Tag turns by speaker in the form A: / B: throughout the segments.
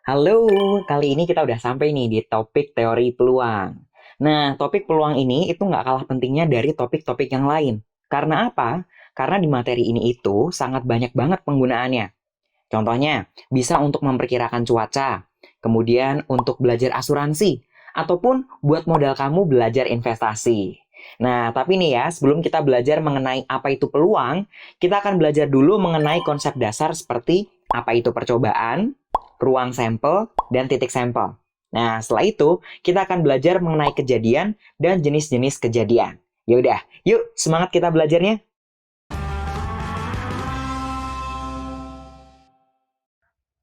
A: Halo, kali ini kita udah sampai nih di topik teori peluang. Nah, topik peluang ini itu nggak kalah pentingnya dari topik-topik yang lain. Karena apa? Karena di materi ini itu sangat banyak banget penggunaannya. Contohnya, bisa untuk memperkirakan cuaca, kemudian untuk belajar asuransi, ataupun buat modal kamu belajar investasi. Nah, tapi nih ya, sebelum kita belajar mengenai apa itu peluang, kita akan belajar dulu mengenai konsep dasar seperti apa itu percobaan, ruang sampel, dan titik sampel. Nah, setelah itu, kita akan belajar mengenai kejadian dan jenis-jenis kejadian. Yaudah, yuk semangat kita belajarnya.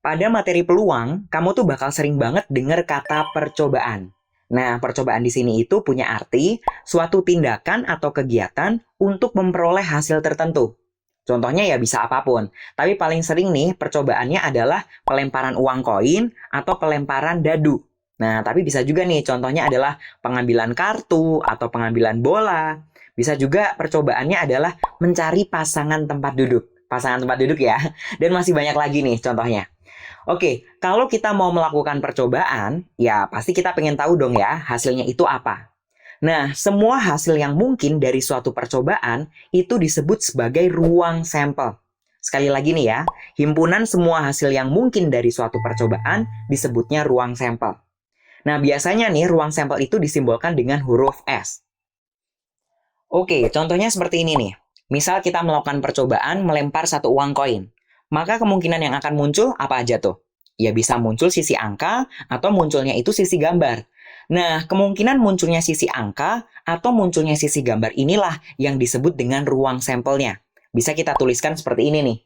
A: Pada materi peluang, kamu tuh bakal sering banget dengar kata percobaan. Nah, percobaan di sini itu punya arti suatu tindakan atau kegiatan untuk memperoleh hasil tertentu. Contohnya ya bisa apapun, tapi paling sering nih percobaannya adalah pelemparan uang koin atau pelemparan dadu. Nah, tapi bisa juga nih contohnya adalah pengambilan kartu atau pengambilan bola. Bisa juga percobaannya adalah mencari pasangan tempat duduk. Pasangan tempat duduk ya. Dan masih banyak lagi nih contohnya. Oke, kalau kita mau melakukan percobaan, ya pasti kita pengen tahu dong ya hasilnya itu apa. Nah, semua hasil yang mungkin dari suatu percobaan itu disebut sebagai ruang sampel. Sekali lagi nih ya, himpunan semua hasil yang mungkin dari suatu percobaan disebutnya ruang sampel. Nah, biasanya nih ruang sampel itu disimbolkan dengan huruf S. Oke, contohnya seperti ini nih. Misal kita melakukan percobaan melempar satu uang koin. Maka kemungkinan yang akan muncul apa aja tuh? Ya bisa muncul sisi angka atau munculnya itu sisi gambar. Nah, kemungkinan munculnya sisi angka atau munculnya sisi gambar inilah yang disebut dengan ruang sampelnya. Bisa kita tuliskan seperti ini nih.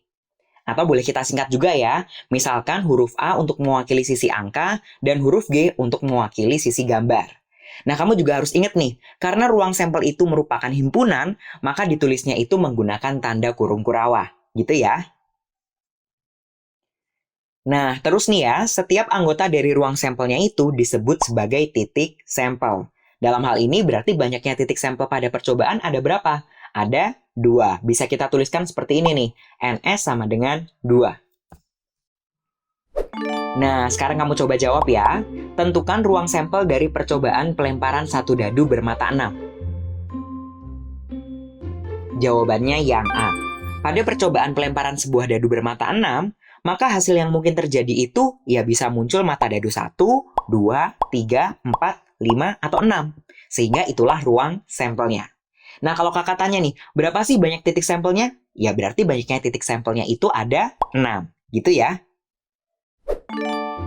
A: Atau boleh kita singkat juga ya. Misalkan huruf A untuk mewakili sisi angka dan huruf G untuk mewakili sisi gambar. Nah, kamu juga harus ingat nih, karena ruang sampel itu merupakan himpunan, maka ditulisnya itu menggunakan tanda kurung kurawah. Gitu ya. Nah, terus nih ya, setiap anggota dari ruang sampelnya itu disebut sebagai titik sampel. Dalam hal ini berarti banyaknya titik sampel pada percobaan ada berapa? Ada 2. Bisa kita tuliskan seperti ini nih. NS sama dengan 2. Nah, sekarang kamu coba jawab ya. Tentukan ruang sampel dari percobaan pelemparan satu dadu bermata 6. Jawabannya yang A. Pada percobaan pelemparan sebuah dadu bermata 6, maka hasil yang mungkin terjadi itu ya bisa muncul mata dadu 1, 2, 3, 4, 5, atau 6. Sehingga itulah ruang sampelnya. Nah, kalau kakak tanya nih, berapa sih banyak titik sampelnya? Ya berarti banyaknya titik sampelnya itu ada 6. Gitu ya.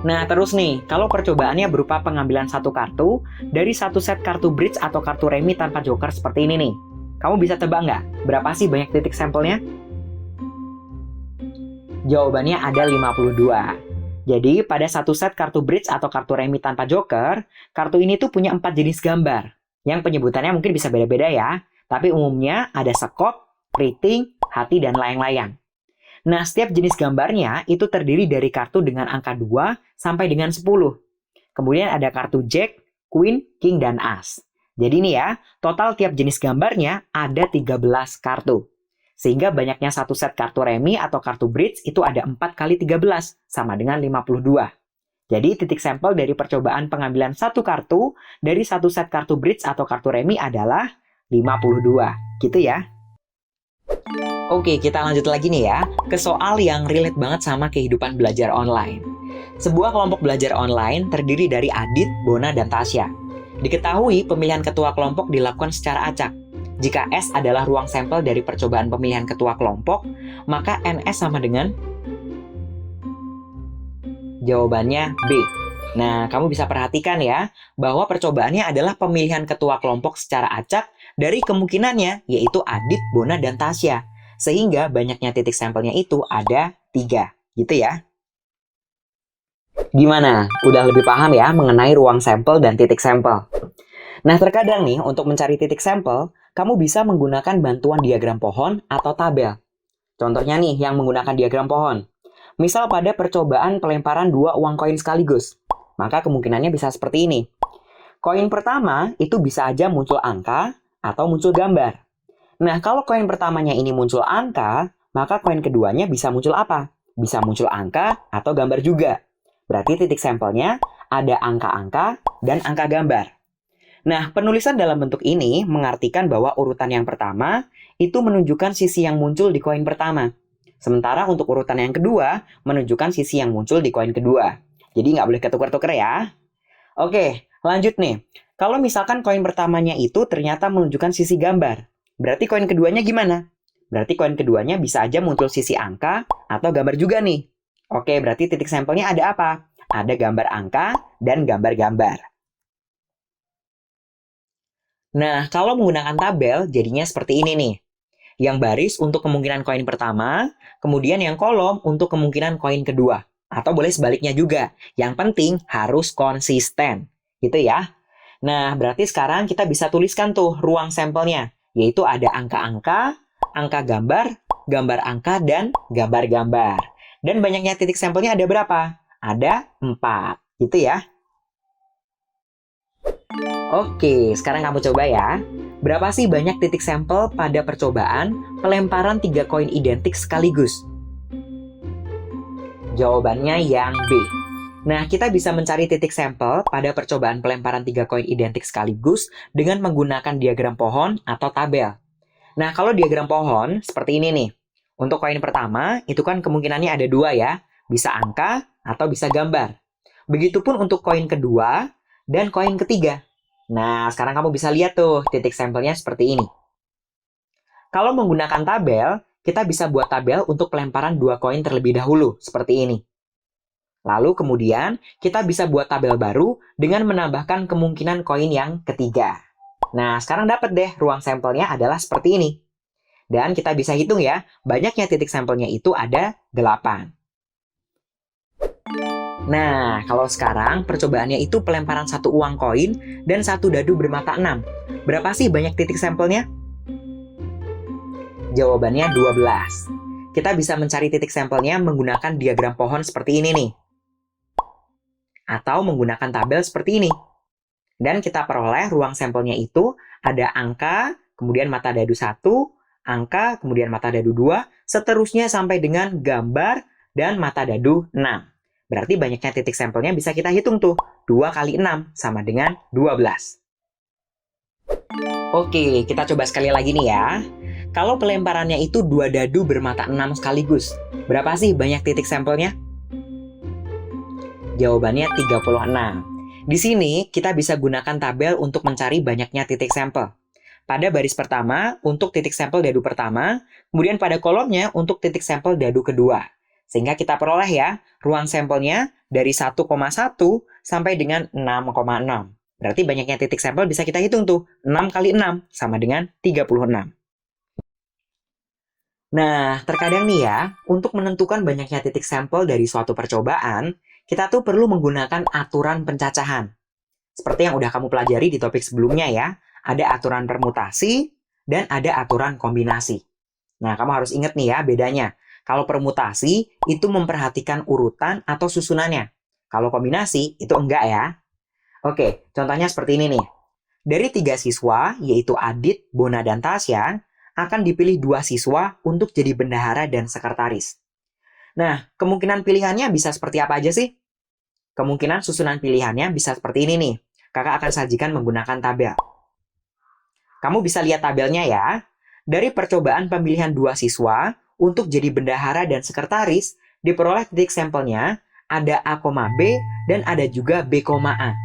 A: Nah, terus nih, kalau percobaannya berupa pengambilan satu kartu dari satu set kartu bridge atau kartu remi tanpa joker seperti ini nih. Kamu bisa tebak nggak? Berapa sih banyak titik sampelnya? Jawabannya ada 52. Jadi, pada satu set kartu bridge atau kartu remi tanpa joker, kartu ini tuh punya 4 jenis gambar. Yang penyebutannya mungkin bisa beda-beda ya, tapi umumnya ada sekop, keriting, hati, dan layang-layang. Nah, setiap jenis gambarnya itu terdiri dari kartu dengan angka 2 sampai dengan 10. Kemudian ada kartu Jack, Queen, King, dan As. Jadi nih ya, total tiap jenis gambarnya ada 13 kartu. Sehingga banyaknya satu set kartu remi atau kartu bridge itu ada 4 kali 13, sama dengan 52. Jadi titik sampel dari percobaan pengambilan satu kartu dari satu set kartu bridge atau kartu remi adalah 52. Gitu ya. Oke, kita lanjut lagi nih ya, ke soal yang relate banget sama kehidupan belajar online. Sebuah kelompok belajar online terdiri dari Adit, Bona, dan Tasya. Diketahui pemilihan ketua kelompok dilakukan secara acak. Jika S adalah ruang sampel dari percobaan pemilihan ketua kelompok, maka NS sama dengan jawabannya B. Nah, kamu bisa perhatikan ya, bahwa percobaannya adalah pemilihan ketua kelompok secara acak dari kemungkinannya, yaitu Adit, Bona, dan Tasya. Sehingga banyaknya titik sampelnya itu ada 3. Gitu ya. Gimana? Udah lebih paham ya mengenai ruang sampel dan titik sampel? Nah, terkadang nih, untuk mencari titik sampel, kamu bisa menggunakan bantuan diagram pohon atau tabel. Contohnya nih, yang menggunakan diagram pohon. Misal pada percobaan pelemparan 2 uang koin sekaligus. Maka kemungkinannya bisa seperti ini. Koin pertama itu bisa aja muncul angka atau muncul gambar. Nah, kalau koin pertamanya ini muncul angka, maka koin keduanya bisa muncul apa? Bisa muncul angka atau gambar juga. Berarti titik sampelnya ada angka-angka dan angka gambar. Nah, penulisan dalam bentuk ini mengartikan bahwa urutan yang pertama itu menunjukkan sisi yang muncul di koin pertama. Sementara untuk urutan yang kedua menunjukkan sisi yang muncul di koin kedua. Jadi nggak boleh ketukar-tukar ya. Oke, lanjut nih. Kalau misalkan koin pertamanya itu ternyata menunjukkan sisi gambar, berarti koin keduanya gimana? Berarti koin keduanya bisa aja muncul sisi angka atau gambar juga nih. Oke, berarti titik sampelnya ada apa? Ada gambar angka dan gambar-gambar. Nah, kalau menggunakan tabel, jadinya seperti ini nih. Yang baris untuk kemungkinan koin pertama, kemudian yang kolom untuk kemungkinan koin kedua. Atau boleh sebaliknya juga. Yang penting harus konsisten. Gitu ya. Nah, berarti sekarang kita bisa tuliskan tuh ruang sampelnya. Yaitu ada angka-angka, angka gambar, gambar angka, dan gambar-gambar. Dan banyaknya titik sampelnya ada berapa? Ada 4. Gitu ya. Oke, sekarang kamu coba ya. Berapa sih banyak titik sampel pada percobaan pelemparan 3 koin identik sekaligus? Jawabannya yang B. Nah, kita bisa mencari titik sampel pada percobaan pelemparan 3 koin identik sekaligus dengan menggunakan diagram pohon atau tabel. Nah, kalau diagram pohon, seperti ini nih. Untuk koin pertama, itu kan kemungkinannya ada 2 ya. Bisa angka atau bisa gambar. Begitupun untuk koin kedua dan koin ketiga. Nah, sekarang kamu bisa lihat tuh titik sampelnya seperti ini. Kalau menggunakan tabel, kita bisa buat tabel untuk pelemparan 2 koin terlebih dahulu, seperti ini. Lalu kemudian, kita bisa buat tabel baru dengan menambahkan kemungkinan koin yang ketiga. Nah, sekarang dapat deh ruang sampelnya adalah seperti ini. Dan kita bisa hitung ya, banyaknya titik sampelnya itu ada 8. Nah, kalau sekarang percobaannya itu pelemparan 1 uang koin dan 1 dadu bermata 6. Berapa sih banyak titik sampelnya? Jawabannya 12. Kita bisa mencari titik sampelnya menggunakan diagram pohon seperti ini nih. Atau menggunakan tabel seperti ini. Dan kita peroleh ruang sampelnya itu ada angka, kemudian mata dadu 1, angka, kemudian mata dadu 2, seterusnya sampai dengan gambar dan mata dadu 6. Berarti banyaknya titik sampelnya bisa kita hitung tuh. 2 kali 6 sama dengan 12. Oke, kita coba sekali lagi nih ya. Kalau pelemparannya itu 2 dadu bermata 6 sekaligus, berapa sih banyak titik sampelnya? Jawabannya 36. Di sini kita bisa gunakan tabel untuk mencari banyaknya titik sampel. Pada baris pertama untuk titik sampel dadu pertama, kemudian pada kolomnya untuk titik sampel dadu kedua. Sehingga kita peroleh ya, ruang sampelnya dari 1,1 sampai dengan 6,6. Berarti banyaknya titik sampel bisa kita hitung tuh. 6 kali 6 sama dengan 36. Nah, terkadang nih ya, untuk menentukan banyaknya titik sampel dari suatu percobaan, kita tuh perlu menggunakan aturan pencacahan. Seperti yang udah kamu pelajari di topik sebelumnya ya, ada aturan permutasi dan ada aturan kombinasi. Nah, kamu harus ingat nih ya bedanya. Kalau permutasi itu memperhatikan urutan atau susunannya. Kalau kombinasi itu enggak ya. Oke, contohnya seperti ini nih. Dari 3 siswa, yaitu Adit, Bona, dan Tasya, akan dipilih 2 siswa untuk jadi bendahara dan sekretaris. Nah, kemungkinan pilihannya bisa seperti apa aja sih? Kemungkinan susunan pilihannya bisa seperti ini nih. Kakak akan sajikan menggunakan tabel. Kamu bisa lihat tabelnya ya. Dari percobaan pemilihan 2 siswa, untuk jadi bendahara dan sekretaris, diperoleh titik sampelnya ada A, B dan ada juga B, A.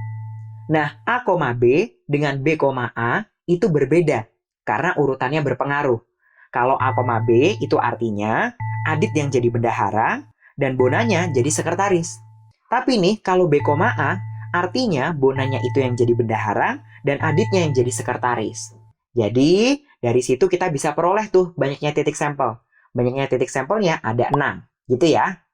A: Nah, A, B dengan B, A itu berbeda karena urutannya berpengaruh. Kalau A, B itu artinya Adit yang jadi bendahara dan Bonanya jadi sekretaris. Tapi nih, kalau B, A artinya Bonanya itu yang jadi bendahara dan Aditnya yang jadi sekretaris. Jadi, dari situ kita bisa peroleh tuh banyaknya titik sampel. Banyaknya titik sampelnya ada 6, gitu ya.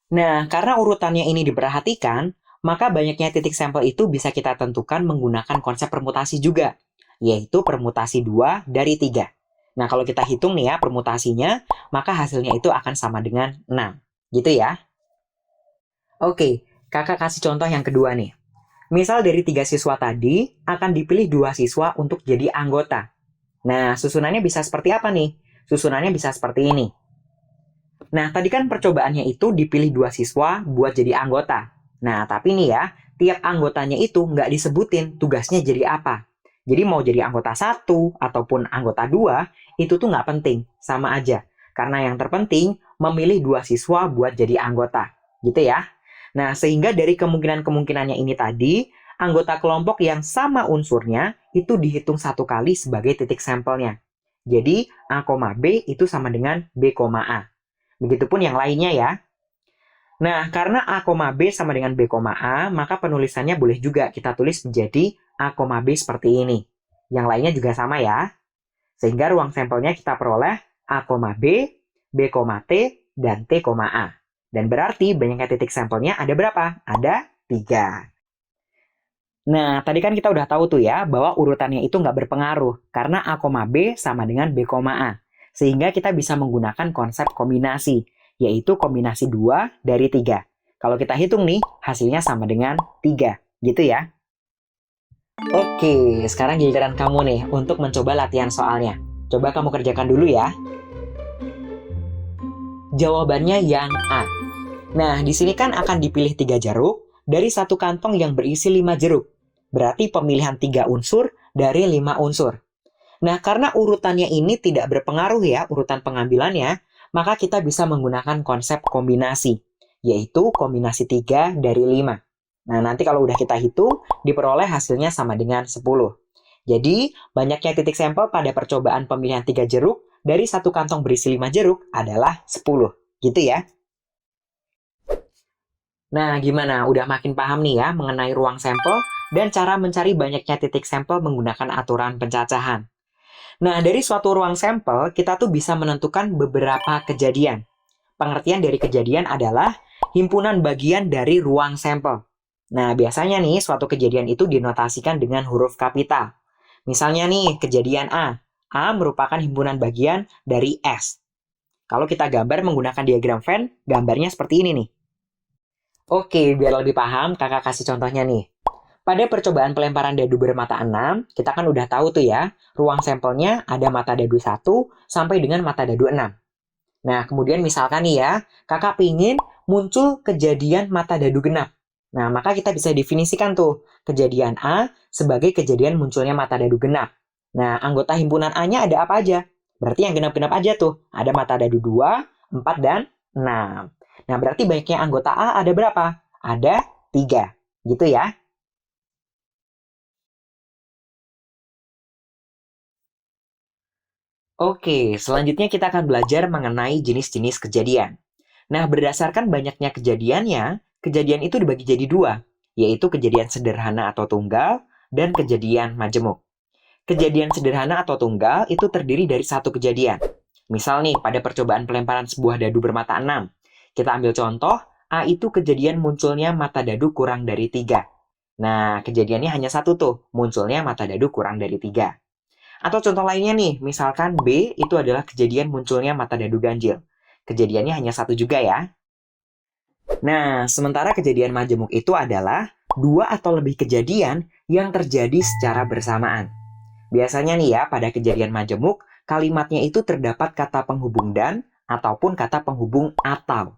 A: Nah, karena urutannya ini diperhatikan, maka banyaknya titik sampel itu bisa kita tentukan menggunakan konsep permutasi juga, yaitu permutasi 2 dari 3. Nah, kalau kita hitung nih ya permutasinya, maka hasilnya itu akan sama dengan 6, gitu ya. Oke, kakak kasih contoh yang kedua nih. Misal dari 3 siswa tadi, akan dipilih 2 siswa untuk jadi anggota. Nah, susunannya bisa seperti apa nih? Susunannya bisa seperti ini. Nah, tadi kan percobaannya itu dipilih 2 siswa buat jadi anggota. Nah, tapi nih ya, tiap anggotanya itu nggak disebutin tugasnya jadi apa. Jadi mau jadi anggota 1 ataupun anggota 2, itu tuh nggak penting, sama aja. Karena yang terpenting, memilih 2 siswa buat jadi anggota. Gitu ya. Nah, sehingga dari kemungkinan-kemungkinannya ini tadi, anggota kelompok yang sama unsurnya itu dihitung 1 kali sebagai titik sampelnya. Jadi, A, B itu sama dengan B, A. Begitupun yang lainnya ya. Nah, karena A, B sama dengan B, A, maka penulisannya boleh juga kita tulis menjadi A, B seperti ini. Yang lainnya juga sama ya. Sehingga ruang sampelnya kita peroleh A, B, B, T, dan T, A. Dan berarti banyaknya titik sampelnya ada berapa? Ada 3. Nah, tadi kan kita udah tahu tuh ya, bahwa urutannya itu nggak berpengaruh, karena A, B sama dengan B, A. Sehingga kita bisa menggunakan konsep kombinasi, yaitu kombinasi 2 dari 3. Kalau kita hitung nih, hasilnya sama dengan 3, gitu ya. Oke, sekarang giliran kamu nih untuk mencoba latihan soalnya. Coba kamu kerjakan dulu ya. Jawabannya yang A. Nah, di sini kan akan dipilih 3 jeruk dari satu kantong yang berisi 5 jeruk. Berarti pemilihan 3 unsur dari 5 unsur. Nah, karena urutannya ini tidak berpengaruh ya, urutan pengambilannya, maka kita bisa menggunakan konsep kombinasi, yaitu kombinasi 3 dari 5. Nah, nanti kalau udah kita hitung, diperoleh hasilnya sama dengan 10. Jadi, banyaknya titik sampel pada percobaan pemilihan 3 jeruk dari satu kantong berisi 5 jeruk adalah 10. Gitu ya. Nah, gimana? Udah makin paham nih ya mengenai ruang sampel dan cara mencari banyaknya titik sampel menggunakan aturan pencacahan. Nah, dari suatu ruang sampel, kita tuh bisa menentukan beberapa kejadian. Pengertian dari kejadian adalah himpunan bagian dari ruang sampel. Nah, biasanya nih suatu kejadian itu dinotasikan dengan huruf kapital. Misalnya nih, kejadian A. A merupakan himpunan bagian dari S. Kalau kita gambar menggunakan diagram Venn, gambarnya seperti ini nih. Oke, biar lebih paham, kakak kasih contohnya nih. Pada percobaan pelemparan dadu bermata 6, kita kan udah tahu tuh ya, ruang sampelnya ada mata dadu 1 sampai dengan mata dadu 6. Nah, kemudian misalkan nih ya, kakak pingin muncul kejadian mata dadu genap. Nah, maka kita bisa definisikan tuh, kejadian A sebagai kejadian munculnya mata dadu genap. Nah, anggota himpunan A-nya ada apa aja? Berarti yang genap-genap aja tuh. Ada mata dadu 2, 4, dan 6. Nah, berarti banyaknya anggota A ada berapa? Ada 3. Gitu ya. Oke, selanjutnya kita akan belajar mengenai jenis-jenis kejadian. Nah, berdasarkan banyaknya kejadiannya, kejadian itu dibagi jadi 2, yaitu kejadian sederhana atau tunggal dan kejadian majemuk. Kejadian sederhana atau tunggal itu terdiri dari satu kejadian. Misal nih, pada percobaan pelemparan sebuah dadu bermata 6. Kita ambil contoh, A itu kejadian munculnya mata dadu kurang dari 3. Nah, kejadiannya hanya satu tuh, munculnya mata dadu kurang dari 3. Atau contoh lainnya nih, misalkan B itu adalah kejadian munculnya mata dadu ganjil. Kejadiannya hanya satu juga ya. Nah, sementara kejadian majemuk itu adalah 2 atau lebih kejadian yang terjadi secara bersamaan. Biasanya nih ya, pada kejadian majemuk, kalimatnya itu terdapat kata penghubung dan ataupun kata penghubung atau.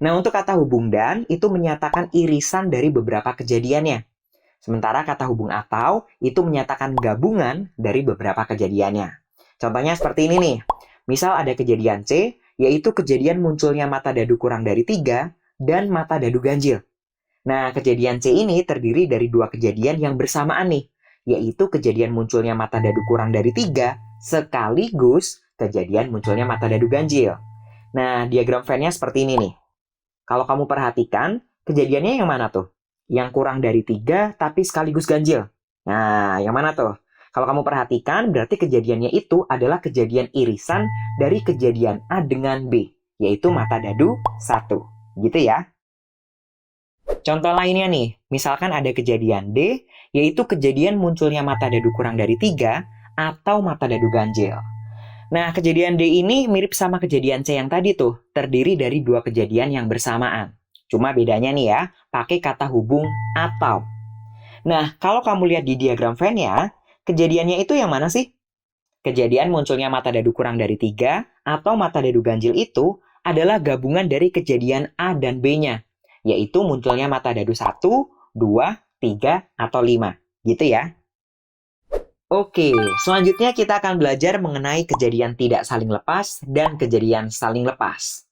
A: Nah, untuk kata hubung dan itu menyatakan irisan dari beberapa kejadiannya. Sementara kata hubung atau itu menyatakan gabungan dari beberapa kejadiannya. Contohnya seperti ini nih. Misal ada kejadian C, yaitu kejadian munculnya mata dadu kurang dari 3 dan mata dadu ganjil. Nah, kejadian C ini terdiri dari 2 kejadian yang bersamaan nih, yaitu kejadian munculnya mata dadu kurang dari 3 sekaligus kejadian munculnya mata dadu ganjil. Nah, diagram Venn-nya seperti ini nih. Kalau kamu perhatikan, kejadiannya yang mana tuh? Yang kurang dari 3 tapi sekaligus ganjil. Nah, yang mana tuh? Kalau kamu perhatikan, berarti kejadiannya itu adalah kejadian irisan dari kejadian A dengan B, yaitu mata dadu 1. Gitu ya. Contoh lainnya nih, misalkan ada kejadian D, yaitu kejadian munculnya mata dadu kurang dari 3 atau mata dadu ganjil. Nah, kejadian D ini mirip sama kejadian C yang tadi tuh, terdiri dari 2 kejadian yang bersamaan. Cuma bedanya nih ya, pakai kata hubung atau. Nah, kalau kamu lihat di diagram Venn-nya, kejadiannya itu yang mana sih? Kejadian munculnya mata dadu kurang dari 3 atau mata dadu ganjil itu adalah gabungan dari kejadian A dan B-nya, yaitu munculnya mata dadu 1, 2, 3, atau 5. Gitu ya. Oke, selanjutnya kita akan belajar mengenai kejadian tidak saling lepas dan kejadian saling lepas.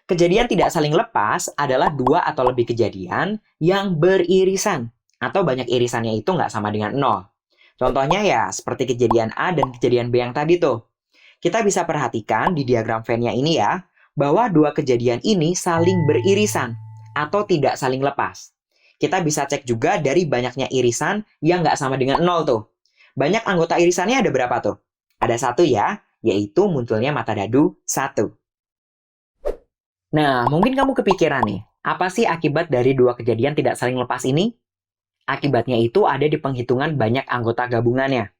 A: Kejadian tidak saling lepas adalah dua atau lebih kejadian yang beririsan, atau banyak irisannya itu nggak sama dengan 0. Contohnya ya, seperti kejadian A dan kejadian B yang tadi tuh. Kita bisa perhatikan di diagram Venn-nya ini ya, bahwa dua kejadian ini saling beririsan, atau tidak saling lepas. Kita bisa cek juga dari banyaknya irisan yang nggak sama dengan 0 tuh. Banyak anggota irisannya ada berapa tuh? Ada 1 ya, yaitu munculnya mata dadu 1. Nah, mungkin kamu kepikiran nih, apa sih akibat dari dua kejadian tidak saling lepas ini? Akibatnya itu ada di penghitungan banyak anggota gabungannya.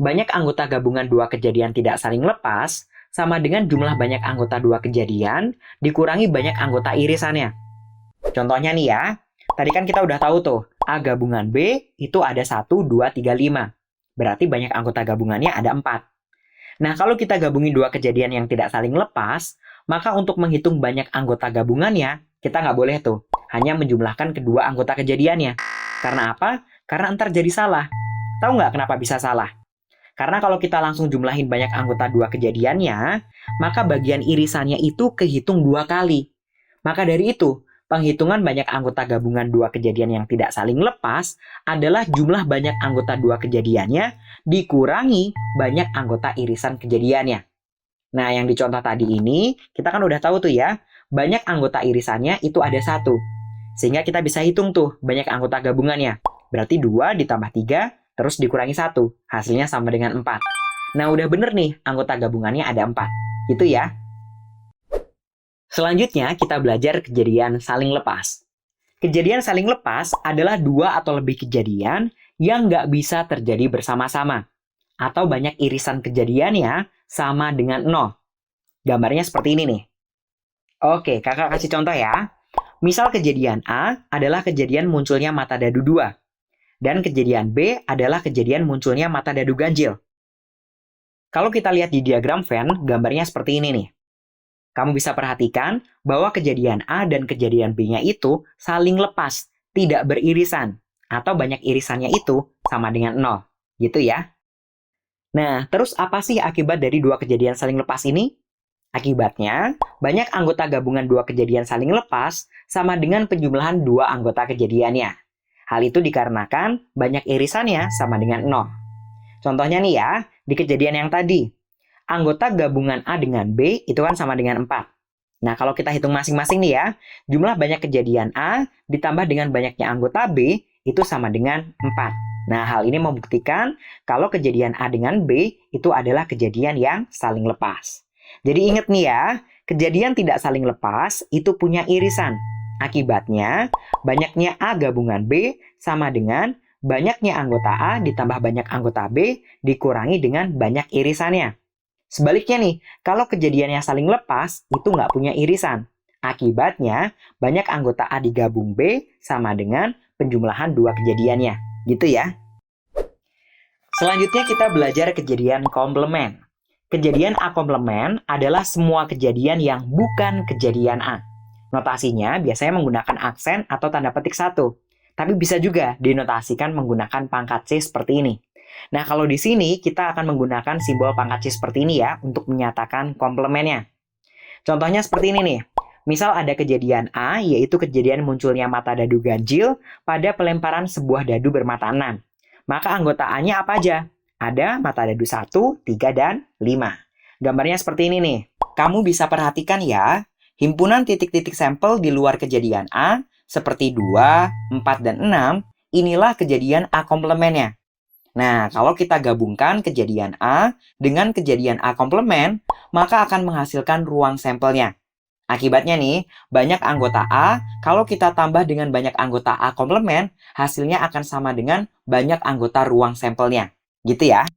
A: Banyak anggota gabungan dua kejadian tidak saling lepas sama dengan jumlah banyak anggota dua kejadian dikurangi banyak anggota irisannya. Contohnya nih ya, tadi kan kita udah tahu tuh, A gabungan B itu ada 1, 2, 3, 5. Berarti banyak anggota gabungannya ada 4. Nah, kalau kita gabungin dua kejadian yang tidak saling lepas, maka untuk menghitung banyak anggota gabungannya, kita nggak boleh tuh, hanya menjumlahkan kedua anggota kejadiannya. Karena apa? Karena ntar jadi salah. Tahu nggak kenapa bisa salah? Karena kalau kita langsung jumlahin banyak anggota dua kejadiannya, maka bagian irisannya itu kehitung 2 kali. Maka dari itu, penghitungan banyak anggota gabungan dua kejadian yang tidak saling lepas adalah jumlah banyak anggota dua kejadiannya dikurangi banyak anggota irisan kejadiannya. Nah, yang dicontoh tadi ini, kita kan udah tahu tuh ya, banyak anggota irisannya itu ada 1. Sehingga kita bisa hitung tuh banyak anggota gabungannya. Berarti 2 ditambah 3, terus dikurangi 1. Hasilnya sama dengan 4. Nah, udah bener nih, anggota gabungannya ada 4. Gitu ya. Selanjutnya, kita belajar kejadian saling lepas. Kejadian saling lepas adalah dua atau lebih kejadian yang nggak bisa terjadi bersama-sama. Atau banyak irisan kejadiannya sama dengan 0. Gambarnya seperti ini nih. Oke, kakak kasih contoh ya. Misal kejadian A adalah kejadian munculnya mata dadu 2. Dan kejadian B adalah kejadian munculnya mata dadu ganjil. Kalau kita lihat di diagram Venn, gambarnya seperti ini nih. Kamu bisa perhatikan bahwa kejadian A dan kejadian B-nya itu saling lepas, tidak beririsan, atau banyak irisannya itu sama dengan 0. Gitu ya. Nah, terus apa sih akibat dari dua kejadian saling lepas ini? Akibatnya, banyak anggota gabungan dua kejadian saling lepas sama dengan penjumlahan dua anggota kejadiannya. Hal itu dikarenakan banyak irisannya sama dengan 0. Contohnya nih ya, di kejadian yang tadi. Anggota gabungan A dengan B itu kan sama dengan 4. Nah, kalau kita hitung masing-masing nih ya, jumlah banyak kejadian A ditambah dengan banyaknya anggota B itu sama dengan 4. Nah, hal ini membuktikan kalau kejadian A dengan B itu adalah kejadian yang saling lepas. Jadi ingat nih ya, kejadian tidak saling lepas itu punya irisan. Akibatnya, banyaknya A gabungan B sama dengan banyaknya anggota A ditambah banyak anggota B dikurangi dengan banyak irisannya. Sebaliknya nih, kalau kejadian yang saling lepas itu nggak punya irisan. Akibatnya, banyak anggota A digabung B sama dengan penjumlahan dua kejadiannya. Gitu ya. Selanjutnya kita belajar kejadian komplement. Kejadian A komplement adalah semua kejadian yang bukan kejadian A. Notasinya biasanya menggunakan aksen atau tanda petik 1. Tapi bisa juga dinotasikan menggunakan pangkat C seperti ini. Nah, kalau di sini kita akan menggunakan simbol pangkat C seperti ini ya untuk menyatakan komplemennya. Contohnya seperti ini nih. Misal ada kejadian A, yaitu kejadian munculnya mata dadu ganjil pada pelemparan sebuah dadu bermata 6. Maka anggota A-nya apa aja? Ada mata dadu 1, 3, dan 5. Gambarnya seperti ini nih. Kamu bisa perhatikan ya, himpunan titik-titik sampel di luar kejadian A, seperti 2, 4, dan 6, inilah kejadian A komplemennya. Nah, kalau kita gabungkan kejadian A dengan kejadian A komplement, maka akan menghasilkan ruang sampelnya. Akibatnya nih, banyak anggota A, kalau kita tambah dengan banyak anggota A komplement, hasilnya akan sama dengan banyak anggota ruang sampelnya. Gitu ya.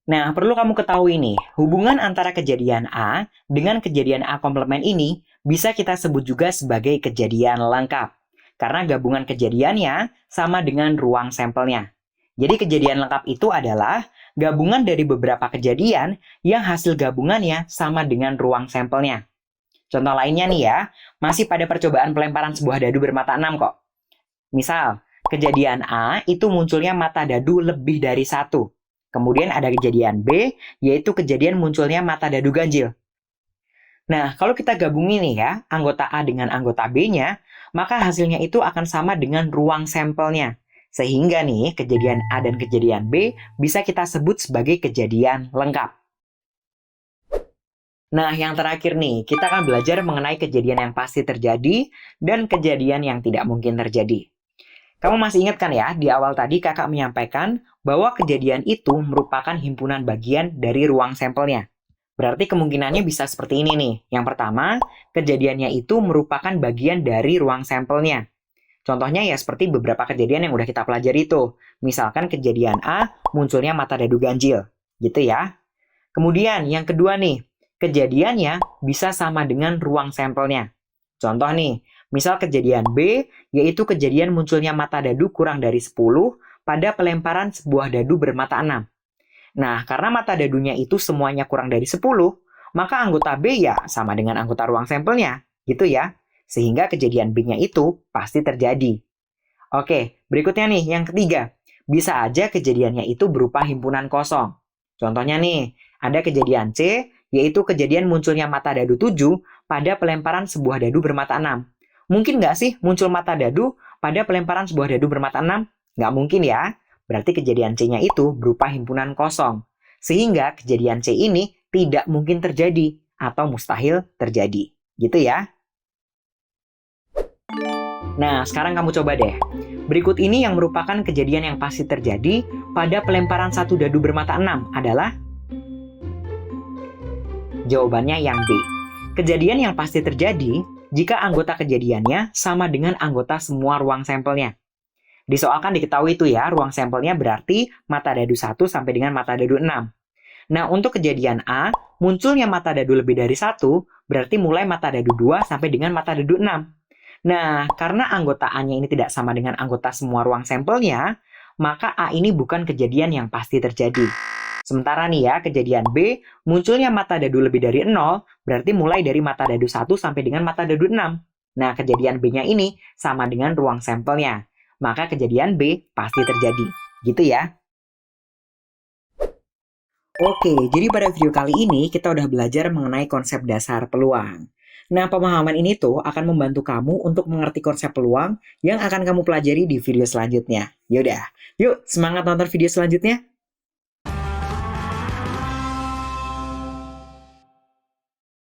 A: Nah, perlu kamu ketahui nih, hubungan antara kejadian A dengan kejadian A komplement ini bisa kita sebut juga sebagai kejadian lengkap. Karena gabungan kejadiannya sama dengan ruang sampelnya. Jadi kejadian lengkap itu adalah Gabungan dari beberapa kejadian yang hasil gabungannya sama dengan ruang sampelnya. Contoh lainnya nih ya, masih pada percobaan pelemparan sebuah dadu bermata 6 kok. Misal, kejadian A itu munculnya mata dadu lebih dari satu. Kemudian ada kejadian B, yaitu kejadian munculnya mata dadu ganjil. Nah, kalau kita gabungin nih ya, anggota A dengan anggota B-nya, maka hasilnya itu akan sama dengan ruang sampelnya. Sehingga nih, kejadian A dan kejadian B bisa kita sebut sebagai kejadian lengkap. Nah, yang terakhir nih, kita akan belajar mengenai kejadian yang pasti terjadi dan kejadian yang tidak mungkin terjadi. Kamu masih ingat kan ya, di awal tadi kakak menyampaikan bahwa kejadian itu merupakan himpunan bagian dari ruang sampelnya. Berarti kemungkinannya bisa seperti ini nih. Yang pertama, kejadiannya itu merupakan bagian dari ruang sampelnya. Contohnya ya seperti beberapa kejadian yang udah kita pelajari itu. Misalkan kejadian A, munculnya mata dadu ganjil. Gitu ya. Kemudian yang kedua nih, kejadiannya bisa sama dengan ruang sampelnya. Contoh nih, misal kejadian B, yaitu kejadian munculnya mata dadu kurang dari 10 pada pelemparan sebuah dadu bermata 6. Nah, karena mata dadunya itu semuanya kurang dari 10, maka anggota B ya sama dengan anggota ruang sampelnya, gitu ya. Sehingga kejadian B-nya itu pasti terjadi. Oke, berikutnya nih, yang ketiga. Bisa aja kejadiannya itu berupa himpunan kosong. Contohnya nih, ada kejadian C, yaitu kejadian munculnya mata dadu 7 pada pelemparan sebuah dadu bermata 6. Mungkin nggak sih muncul mata dadu pada pelemparan sebuah dadu bermata 6? Nggak mungkin ya. Berarti kejadian C-nya itu berupa himpunan kosong. Sehingga kejadian C ini tidak mungkin terjadi atau mustahil terjadi. Gitu ya. Nah, sekarang kamu coba deh. Berikut ini yang merupakan kejadian yang pasti terjadi pada pelemparan satu dadu bermata 6 adalah? Jawabannya yang B. Kejadian yang pasti terjadi jika anggota kejadiannya sama dengan anggota semua ruang sampelnya. Di soal kan diketahui itu ya, ruang sampelnya berarti mata dadu 1 sampai dengan mata dadu 6. Nah, untuk kejadian A, munculnya mata dadu lebih dari 1, berarti mulai mata dadu 2 sampai dengan mata dadu 6. Nah, karena anggota A-nya ini tidak sama dengan anggota semua ruang sampelnya, maka A ini bukan kejadian yang pasti terjadi. Sementara nih ya, kejadian B, munculnya mata dadu lebih dari 0, berarti mulai dari mata dadu 1 sampai dengan mata dadu 6. Nah, kejadian B-nya ini sama dengan ruang sampelnya. Maka kejadian B pasti terjadi. Gitu ya. Oke, jadi pada video kali ini kita udah belajar mengenai konsep dasar peluang. Nah, pemahaman ini tuh akan membantu kamu untuk mengerti konsep peluang yang akan kamu pelajari di video selanjutnya. Yaudah, yuk semangat nonton video selanjutnya.